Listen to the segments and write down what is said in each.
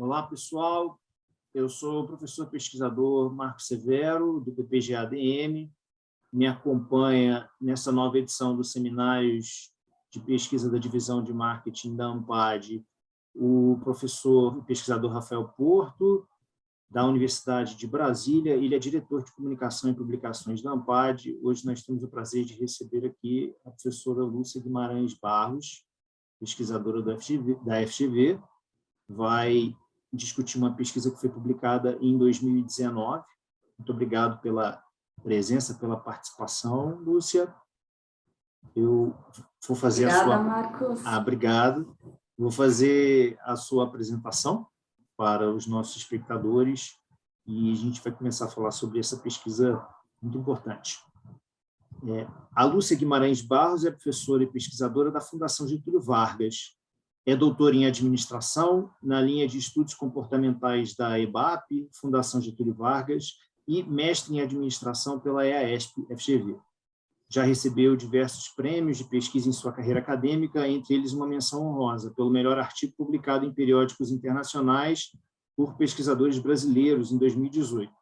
Olá, pessoal. Eu sou o professor pesquisador Marco Severo, do PPG-ADM. Me acompanha nessa nova edição dos seminários de pesquisa da Divisão de Marketing da ANPAD o professor e pesquisador Rafael Porto, da Universidade de Brasília. Ele é diretor de comunicação e publicações da ANPAD. Hoje nós temos o prazer de receber aqui a professora Lúcia Guimarães Barros, pesquisadora da FGV, vai discutir uma pesquisa que foi publicada em 2019. Muito obrigado pela presença, pela participação, Lúcia. Eu vou fazer Obrigada, Marcos. Obrigado. Vou fazer a sua apresentação para os nossos espectadores e a gente vai começar a falar sobre essa pesquisa muito importante. A Lúcia Guimarães Barros é professora e pesquisadora da Fundação Getúlio Vargas. É doutora em administração na linha de estudos comportamentais da EBAP, Fundação Getúlio Vargas, e mestre em administração pela EASP-FGV. Já recebeu diversos prêmios de pesquisa em sua carreira acadêmica, entre eles uma menção honrosa pelo melhor artigo publicado em periódicos internacionais por pesquisadores brasileiros em 2018.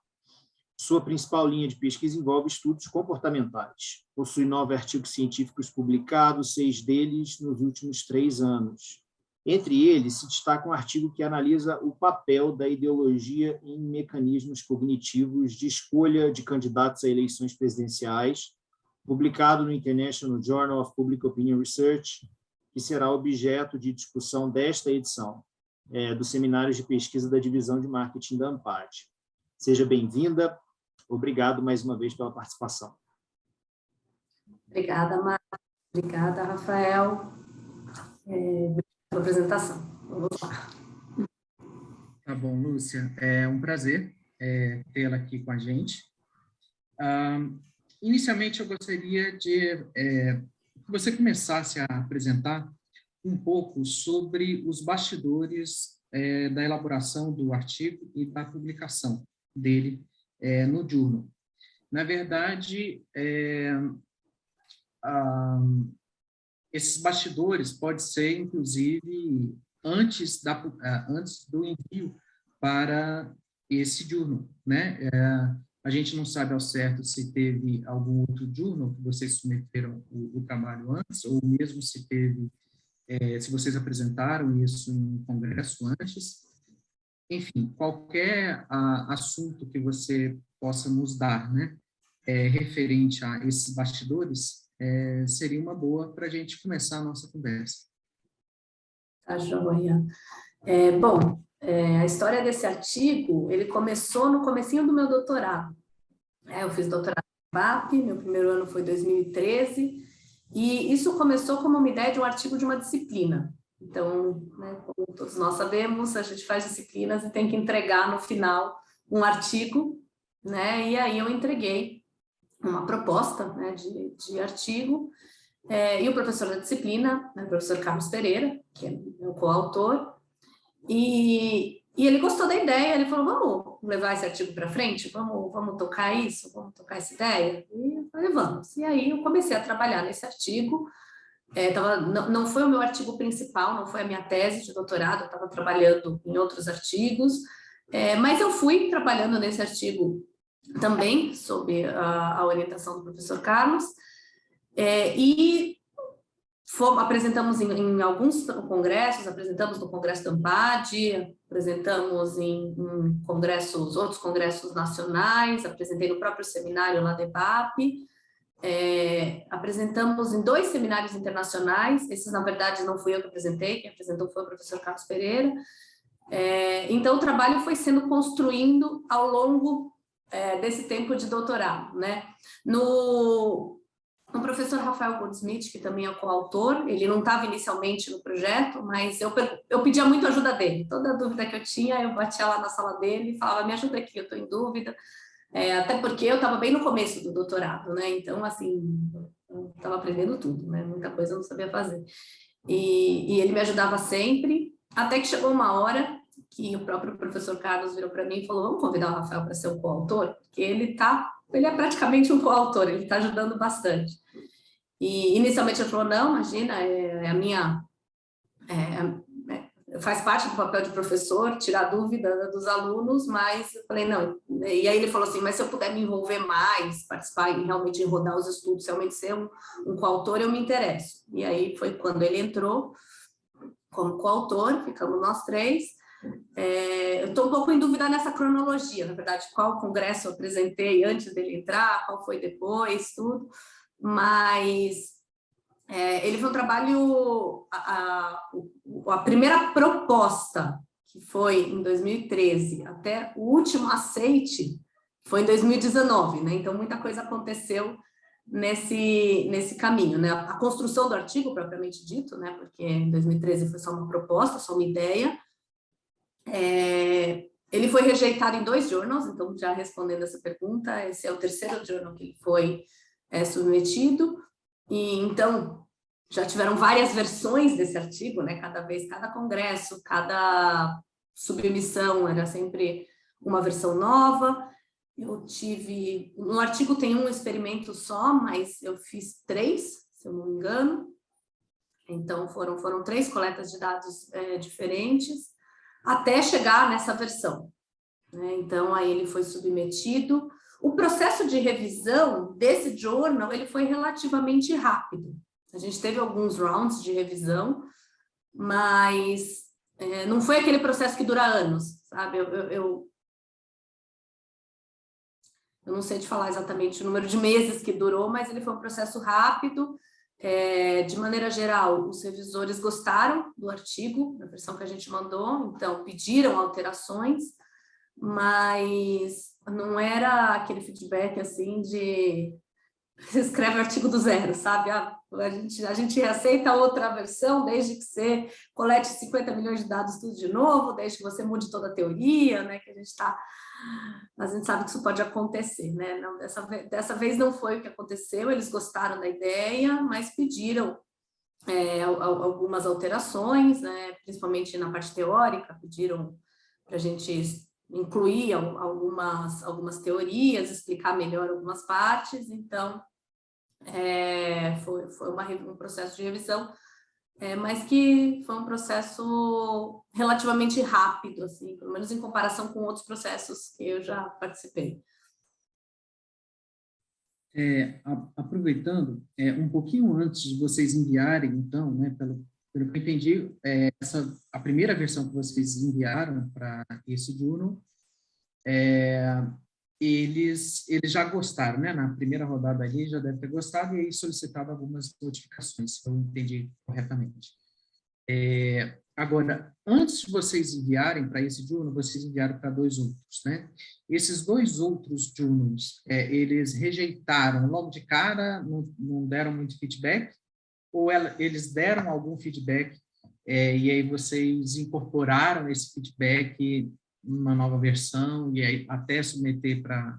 Sua principal linha de pesquisa envolve estudos comportamentais. Possui 9 artigos científicos publicados, 6 deles nos últimos 3 anos. Entre eles, se destaca um artigo que analisa o papel da ideologia em mecanismos cognitivos de escolha de candidatos a eleições presidenciais, publicado no International Journal of Public Opinion Research, que será objeto de discussão desta edição dos seminários de pesquisa da Divisão de Marketing da ANPAD. Seja bem-vinda. Obrigado mais uma vez pela participação. Obrigada, Marcos. Obrigada, Rafael. Obrigada pela apresentação. Vamos lá. Tá bom, Lúcia. É um prazer tê-la aqui com a gente. Inicialmente, eu gostaria de que você começasse a apresentar um pouco sobre os bastidores da elaboração do artigo e da publicação dele no Journal. Na verdade, esses bastidores podem ser, inclusive, antes do envio para esse Journal, né? A gente não sabe ao certo se teve algum outro journal que vocês submeteram o trabalho antes, ou mesmo se teve, se vocês apresentaram isso em um congresso antes. Enfim, qualquer assunto que você possa nos dar, né, referente a esses bastidores, seria uma boa para a gente começar a nossa conversa. Tá, joia. Bom, a história desse artigo, ele começou no comecinho do meu doutorado. Eu fiz doutorado em BAP, meu primeiro ano foi 2013, e isso começou como uma ideia de um artigo de uma disciplina. Então, né, como todos nós sabemos, a gente faz disciplinas e tem que entregar no final um artigo, né, e aí eu entreguei uma proposta, né, de artigo, e o professor da disciplina, né, o professor Carlos Pereira, que é meu coautor, e ele gostou da ideia, ele falou, vamos levar esse artigo para frente? Vamos tocar isso? Vamos tocar essa ideia? E eu falei, vamos. E aí eu comecei a trabalhar nesse artigo. Não foi o meu artigo principal, não foi a minha tese de doutorado, eu estava trabalhando em outros artigos, mas eu fui trabalhando nesse artigo também, sob a orientação do professor Carlos, e apresentamos em alguns congressos, apresentamos no Congresso da ANPAD, apresentamos em outros congressos nacionais, apresentei no próprio seminário lá da EBAP, apresentamos em 2 seminários internacionais, esses na verdade não fui eu que apresentei, quem apresentou foi o professor Carlos Pereira, então o trabalho foi sendo construindo ao longo desse tempo de doutorado, né? O professor Rafael Goldsmith, que também é coautor, ele não estava inicialmente no projeto, mas eu pedia muito ajuda dele. Toda dúvida que eu tinha, eu batia lá na sala dele e falava, me ajuda aqui, eu estou em dúvida. Até porque eu estava bem no começo do doutorado, né? Então, assim, eu estava aprendendo tudo, né? Muita coisa eu não sabia fazer. E ele me ajudava sempre, até que chegou uma hora que o próprio professor Carlos virou para mim e falou, vamos convidar o Rafael para ser um coautor? Porque ele é praticamente um coautor, ele está ajudando bastante. E inicialmente ele falou, não, imagina, faz parte do papel de professor, tirar dúvida dos alunos, mas eu falei, não, e aí ele falou assim, mas se eu puder me envolver mais, participar e realmente rodar os estudos, realmente ser um coautor, eu me interesso. E aí foi quando ele entrou como coautor, ficamos nós 3. Eu estou um pouco em dúvida nessa cronologia, na verdade, qual congresso eu apresentei antes dele entrar, qual foi depois, tudo, mas ele foi um trabalho, a primeira proposta, que foi em 2013, até o último aceite foi em 2019, né? Então, muita coisa aconteceu nesse caminho, né? A construção do artigo, propriamente dito, né? Porque em 2013 foi só uma proposta, só uma ideia. Ele foi rejeitado em 2 journals, então, já respondendo essa pergunta, esse é o 3º journal que ele foi submetido. E, então, já tiveram várias versões desse artigo, né? Cada congresso, cada submissão era sempre uma versão nova. No artigo tem um experimento só, mas eu fiz 3, se eu não me engano. Então, foram 3 coletas de dados diferentes, até chegar nessa versão, né? Então, aí ele foi submetido. O processo de revisão desse journal, ele foi relativamente rápido. A gente teve alguns rounds de revisão, mas não foi aquele processo que dura anos, sabe? Eu não sei te falar exatamente o número de meses que durou, mas ele foi um processo rápido. De maneira geral, os revisores gostaram do artigo, da versão que a gente mandou, então pediram alterações, mas não era aquele feedback assim de escreve o artigo do zero, sabe? A gente aceita outra versão desde que você colete 50 milhões de dados tudo de novo, desde que você mude toda a teoria, né? Que a gente sabe que isso pode acontecer, né? Não, dessa vez não foi o que aconteceu, eles gostaram da ideia, mas pediram algumas alterações, né? Principalmente na parte teórica, pediram para a gente incluir algumas teorias, explicar melhor algumas partes, então foi um processo de revisão, mas que foi um processo relativamente rápido, assim, pelo menos em comparação com outros processos que eu já participei. Aproveitando, um pouquinho antes de vocês enviarem, então, né, pelo que eu entendi, a primeira versão que vocês enviaram para esse journal, eles já gostaram, né? Na primeira rodada ali já deve ter gostado e aí solicitado algumas modificações, se eu entendi corretamente. Agora, antes de vocês enviarem para esse journal, vocês enviaram para 2 outros, né? Esses 2 outros journals, eles rejeitaram logo de cara, não deram muito feedback, ou eles deram algum feedback e aí vocês incorporaram esse feedback numa nova versão e aí até submeter para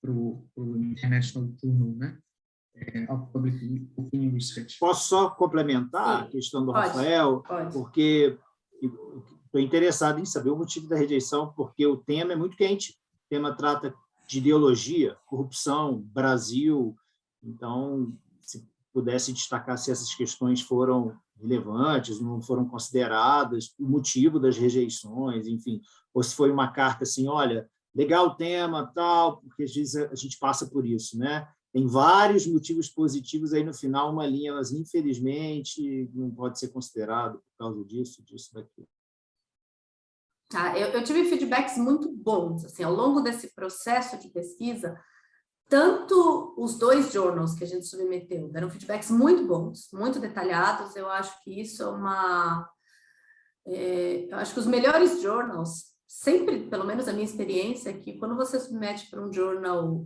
o International Journal, né? Of Public Opinion Research. Posso só complementar a questão do Rafael? Pode. Porque estou interessado em saber o motivo da rejeição, porque o tema é muito quente. O tema trata de ideologia, corrupção, Brasil. Então, se pudesse destacar se essas questões foram relevantes, não foram consideradas, o motivo das rejeições, enfim, ou se foi uma carta assim, olha, legal o tema, tal, porque às vezes a gente passa por isso, né? Tem vários motivos positivos, aí no final uma linha, mas infelizmente não pode ser considerado por causa disso, daquilo. Eu tive feedbacks muito bons, assim, ao longo desse processo de pesquisa, tanto os 2 journals que a gente submeteu deram feedbacks muito bons, muito detalhados. Eu acho que isso eu acho que os melhores journals, sempre, pelo menos a minha experiência, é que quando você submete para um journal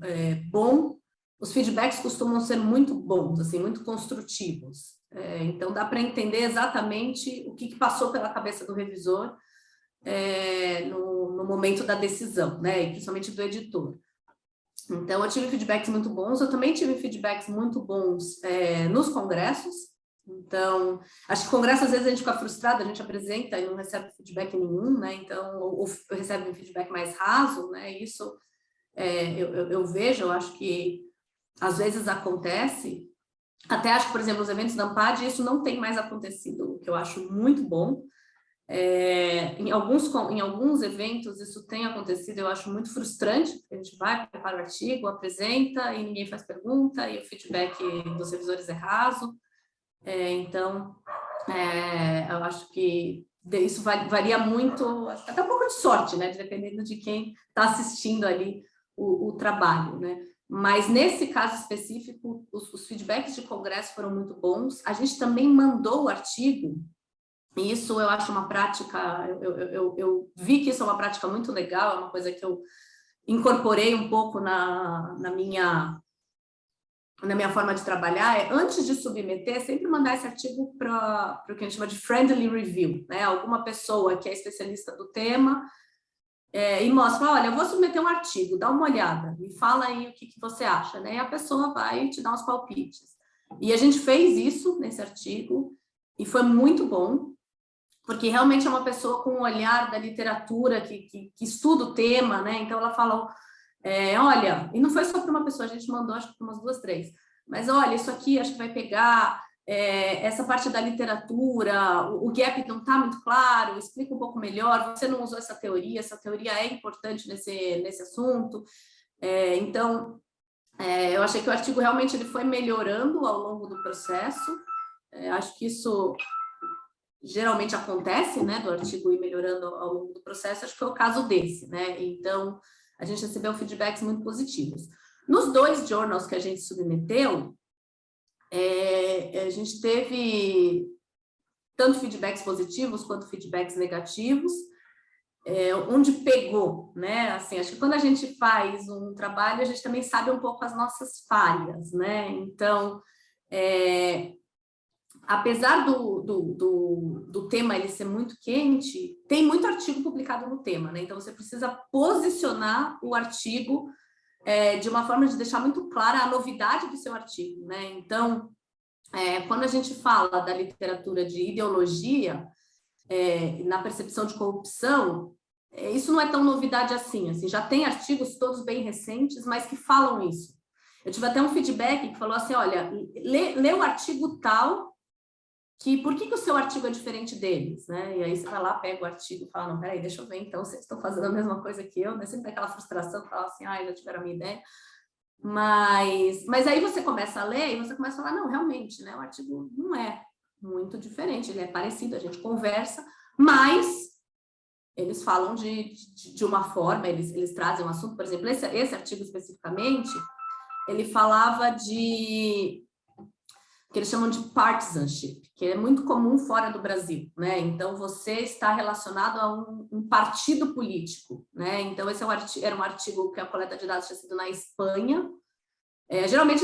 bom, os feedbacks costumam ser muito bons, assim, muito construtivos. Então, dá para entender exatamente o que passou pela cabeça do revisor no momento da decisão, né? E principalmente do editor. Então, eu tive feedbacks muito bons, eu também tive feedbacks muito bons nos congressos. Então, acho que congresso, às vezes, a gente fica frustrado, a gente apresenta e não recebe feedback nenhum, né? Então, ou recebe um feedback mais raso, né? Isso eu vejo, eu acho que às vezes acontece. Até acho que, por exemplo, os eventos da Ampad, isso não tem mais acontecido, o que eu acho muito bom. Em alguns eventos isso tem acontecido, eu acho muito frustrante, porque a gente vai, prepara o artigo, apresenta e ninguém faz pergunta e o feedback dos revisores é raso. Então, eu acho que isso varia muito, até um pouco de sorte, né, dependendo de quem está assistindo ali o trabalho, né? Mas nesse caso específico, os feedbacks de congresso foram muito bons. A gente também mandou o artigo. E isso eu acho uma prática, eu vi que isso é uma prática muito legal, é uma coisa que eu incorporei um pouco na minha forma de trabalhar, antes de submeter, sempre mandar esse artigo para o que a gente chama de friendly review, né? Alguma pessoa que é especialista do tema e mostra, olha, eu vou submeter um artigo, dá uma olhada, me fala aí o que você acha, né? E a pessoa vai te dar uns palpites. E a gente fez isso nesse artigo e foi muito bom, porque realmente é uma pessoa com um olhar da literatura, que estuda o tema, né? Então, ela fala, olha, e não foi só para uma pessoa, a gente mandou, acho que para umas 2, 3, mas olha, isso aqui acho que vai pegar essa parte da literatura, o gap não está muito claro, explica um pouco melhor, você não usou essa teoria é importante nesse assunto. Então, eu achei que o artigo realmente ele foi melhorando ao longo do processo, acho que isso geralmente acontece, né, do artigo ir melhorando ao longo do processo, acho que foi o caso desse, né, então a gente recebeu feedbacks muito positivos. Nos 2 journals que a gente submeteu, a gente teve tanto feedbacks positivos quanto feedbacks negativos, onde pegou, né, assim, acho que quando a gente faz um trabalho, a gente também sabe um pouco as nossas falhas, né, então, apesar do tema ele ser muito quente, tem muito artigo publicado no tema, né? Então, você precisa posicionar o artigo de uma forma de deixar muito clara a novidade do seu artigo, né? Então, quando a gente fala da literatura de ideologia, na percepção de corrupção, isso não é tão novidade assim, já tem artigos todos bem recentes, mas que falam isso. Eu tive até um feedback que falou assim, olha, lê o artigo tal, por que o seu artigo é diferente deles, né? E aí você vai lá, pega o artigo e fala, não, peraí, deixa eu ver, então, vocês estão fazendo a mesma coisa que eu, né? Sempre tem aquela frustração, fala assim, já tiveram a minha ideia. Mas aí você começa a ler e você começa a falar, não, realmente, né? O artigo não é muito diferente, ele é parecido, a gente conversa, mas eles falam de uma forma, eles trazem um assunto, por exemplo, esse artigo especificamente, ele falava que eles chamam de partisanship, que é muito comum fora do Brasil, né? Então, você está relacionado a um partido político, né? Então, esse era um artigo que a coleta de dados tinha sido na Espanha. Geralmente,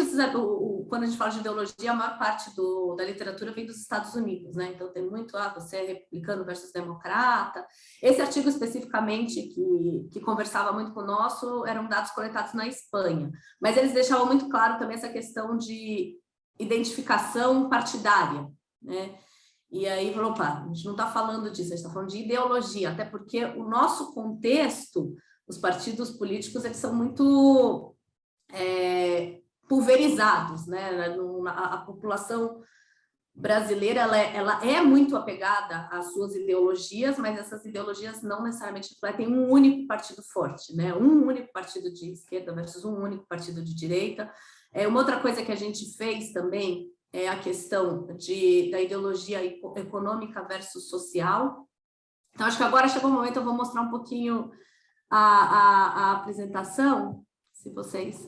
quando a gente fala de ideologia, a maior parte da literatura vem dos Estados Unidos, né? Então, tem muito, você é republicano versus democrata. Esse artigo, especificamente, que conversava muito com o nosso, eram dados coletados na Espanha. Mas eles deixavam muito claro também essa questão de identificação partidária, né? E aí falou, opa, a gente não está falando disso, a gente está falando de ideologia, até porque o nosso contexto, os partidos políticos, eles são muito pulverizados, né? A população brasileira, ela é muito apegada às suas ideologias, mas essas ideologias não necessariamente refletem um único partido forte, né? Um único partido de esquerda versus um único partido de direita. Uma outra coisa que a gente fez também é a questão da ideologia econômica versus social. Então, acho que agora chegou o momento, eu vou mostrar um pouquinho a apresentação, se vocês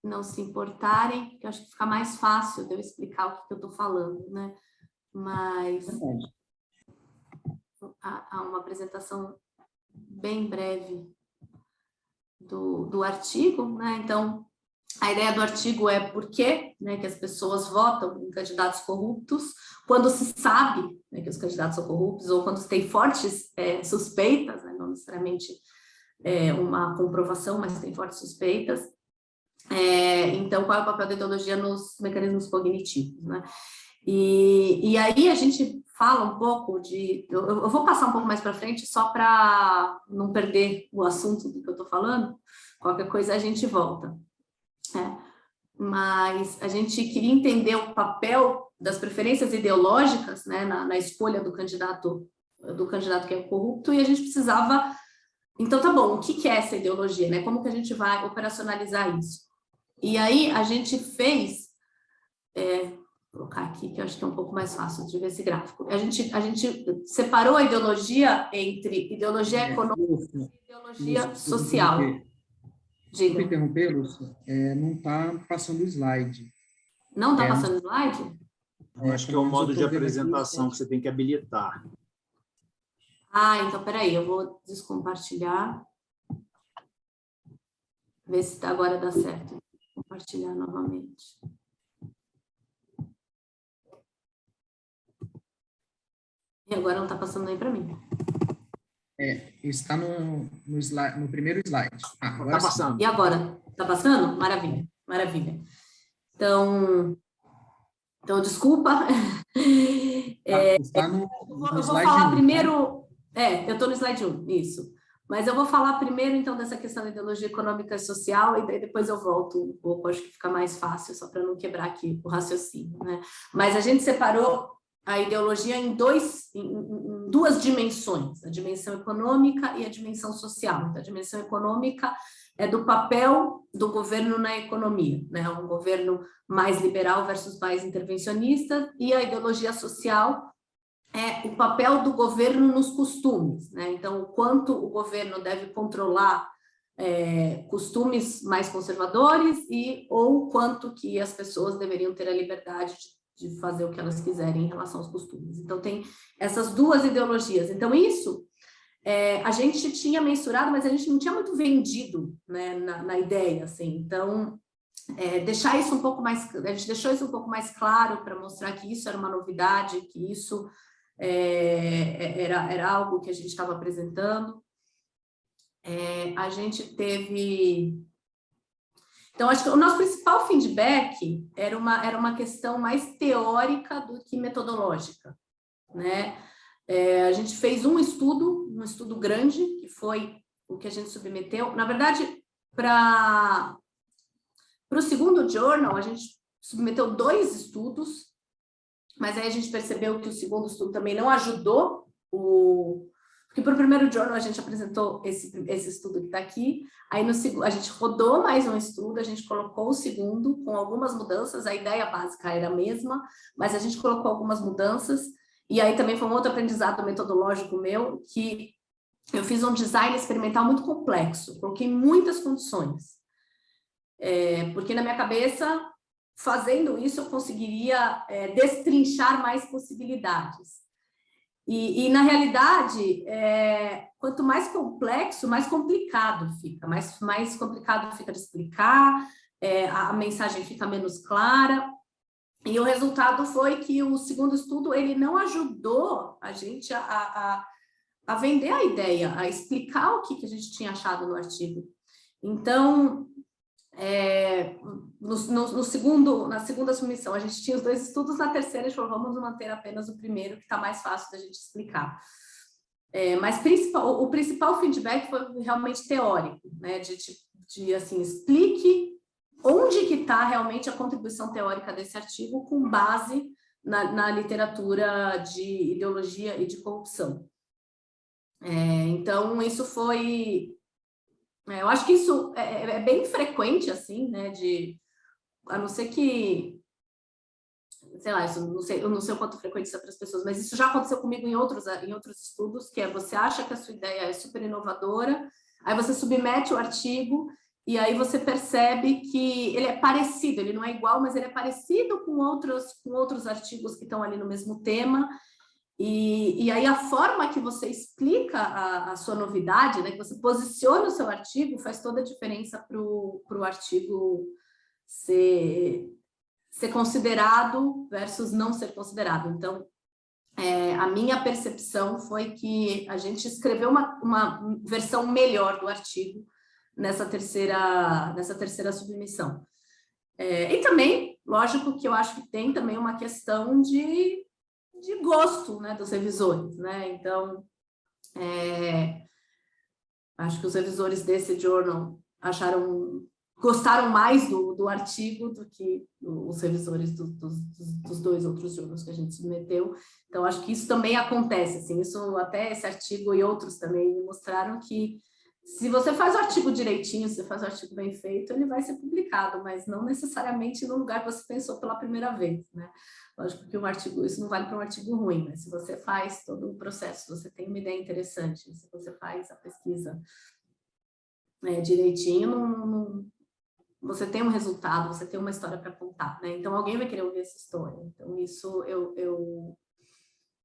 não se importarem, que eu acho que fica mais fácil de eu explicar o que eu estou falando, né? Mas há uma apresentação bem breve do artigo, né? Então, a ideia do artigo é por que, né, que as pessoas votam em candidatos corruptos, quando se sabe, né, que os candidatos são corruptos, ou quando se tem fortes suspeitas, né, não necessariamente uma comprovação, mas tem fortes suspeitas. Então, qual é o papel da ideologia nos mecanismos cognitivos, né? E aí a gente fala um pouco eu vou passar um pouco mais para frente só para não perder o assunto do que eu estou falando, qualquer coisa a gente volta. Mas a gente queria entender o papel das preferências ideológicas, né, na escolha do candidato que é corrupto, e a gente precisava... Então, tá bom, o que é essa ideologia, né? Como que a gente vai operacionalizar isso? E aí, a gente fez... vou colocar aqui, que eu acho que é um pouco mais fácil de ver esse gráfico. A gente separou a ideologia entre ideologia econômica e ideologia social. Diga. Vou interromper, Lúcia. Não está passando o slide. Não está passando o slide? Eu acho que é o modo de apresentação que você tem que habilitar. Ah, então, peraí, eu vou descompartilhar. Ver se agora dá certo. Compartilhar novamente. E agora não está passando nem para mim. Está no primeiro slide. Agora está passando. E agora? Está passando? Maravilha, maravilha. Então desculpa. Está no eu slide vou falar 1, primeiro... eu estou no slide 1, isso. Mas eu vou falar primeiro, então, dessa questão da ideologia econômica e social, e daí depois eu volto um pouco, acho que fica mais fácil, só para não quebrar aqui o raciocínio, né? Mas a gente separou a ideologia em duas dimensões, a dimensão econômica e a dimensão social. Então, a dimensão econômica é do papel do governo na economia, né? Um governo mais liberal versus mais intervencionista, e a ideologia social é o papel do governo nos costumes, né? Então, o quanto o governo deve controlar costumes mais conservadores ou quanto que as pessoas deveriam ter a liberdade de fazer o que elas quiserem em relação aos costumes. Então, tem essas duas ideologias. Então, isso a gente tinha mensurado, mas a gente não tinha muito vendido, né, na ideia, assim. Então, deixar isso um pouco mais... A gente deixou isso um pouco mais claro para mostrar que isso era uma novidade, que isso era algo que a gente estava apresentando. A gente teve... Então, acho que o nosso principal feedback era uma questão mais teórica do que metodológica, né? A gente fez um estudo grande, que foi o que a gente submeteu. Na verdade, para o segundo journal, a gente submeteu 2 estudos, mas aí a gente percebeu que o segundo estudo também não ajudou, porque para o primeiro journal a gente apresentou esse estudo que está aqui, aí no segundo a gente rodou mais um estudo, a gente colocou o segundo com algumas mudanças, a ideia básica era a mesma, mas a gente colocou algumas mudanças, e aí também foi um outro aprendizado metodológico meu, que eu fiz um design experimental muito complexo, coloquei muitas condições, porque na minha cabeça, fazendo isso, eu conseguiria destrinchar mais possibilidades. E na realidade, quanto mais complexo, mais complicado fica, mais complicado fica de explicar, a mensagem fica menos clara, e o resultado foi que o segundo estudo, ele não ajudou a gente a vender a ideia, a explicar o que a gente tinha achado no artigo. Então, na segunda submissão, a gente tinha os 2 estudos, na terceira a gente falou, vamos manter apenas o primeiro, que está mais fácil da gente explicar. Mas o principal feedback foi realmente teórico, né? De assim, explique onde que está realmente a contribuição teórica desse artigo com base na literatura de ideologia e de corrupção. Então, isso foi... eu acho que isso é bem frequente, assim, né, a não ser que, sei lá, eu não sei o quanto frequente isso é para as pessoas, mas isso já aconteceu comigo em outros estudos, que você acha que a sua ideia é super inovadora, aí você submete o artigo, e aí você percebe que ele é parecido, ele não é igual, mas ele é parecido com outros artigos que estão ali no mesmo tema, e aí a forma que você explica a sua novidade, né, que você posiciona o seu artigo, faz toda a diferença para o artigo ser considerado versus não ser considerado. Então, a minha percepção foi que a gente escreveu uma versão melhor do artigo nessa terceira submissão. E também, lógico que eu acho que tem também uma questão de gosto, né, dos revisores, né? Então, acho que os revisores desse journal acharam gostaram mais do artigo do que os revisores dos 2 outros journals que a gente submeteu. Então, acho que isso também acontece, assim, isso até esse artigo e outros também me mostraram que se você faz o artigo direitinho, se você faz o artigo bem feito, ele vai ser publicado, mas não necessariamente no lugar que você pensou pela primeira vez, né? Lógico que um artigo, isso não vale para um artigo ruim, mas se você faz todo o processo, se você tem uma ideia interessante, se você faz a pesquisa direitinho, você tem um resultado, você tem uma história para contar, né? Então, alguém vai querer ouvir essa história. Então, isso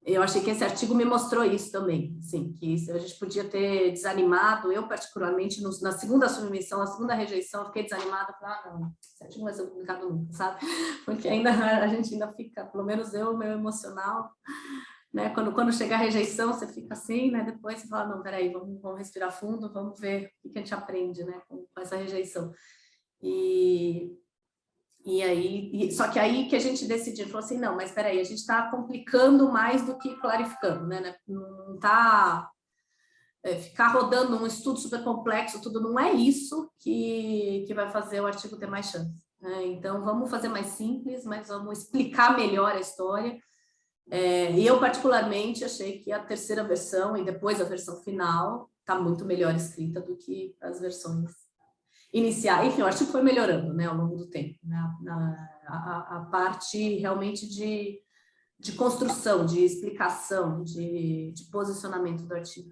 eu achei que esse artigo me mostrou isso também, assim, que a gente podia ter desanimado, eu particularmente, na segunda submissão, na segunda rejeição, eu fiquei desanimada, falei, não, esse artigo não vai ser publicado nunca, sabe? Porque a gente ainda fica, pelo menos eu, meu emocional, né? Quando chega a rejeição, você fica assim, né? Depois você fala, não, peraí, vamos respirar fundo, vamos ver o que a gente aprende, né? Com essa rejeição. Só que aí que a gente decidiu, falou assim, não, mas espera aí, a gente está complicando mais do que clarificando, né? Não está ficar rodando um estudo super complexo, tudo, não é isso que vai fazer o artigo ter mais chance, né? Então, vamos fazer mais simples, mas vamos explicar melhor a história. E eu, particularmente, achei que a terceira versão e depois a versão final está muito melhor escrita do que as versões iniciais. Enfim, o artigo foi melhorando, né, ao longo do tempo, né, a parte realmente de construção, de explicação, de posicionamento do artigo.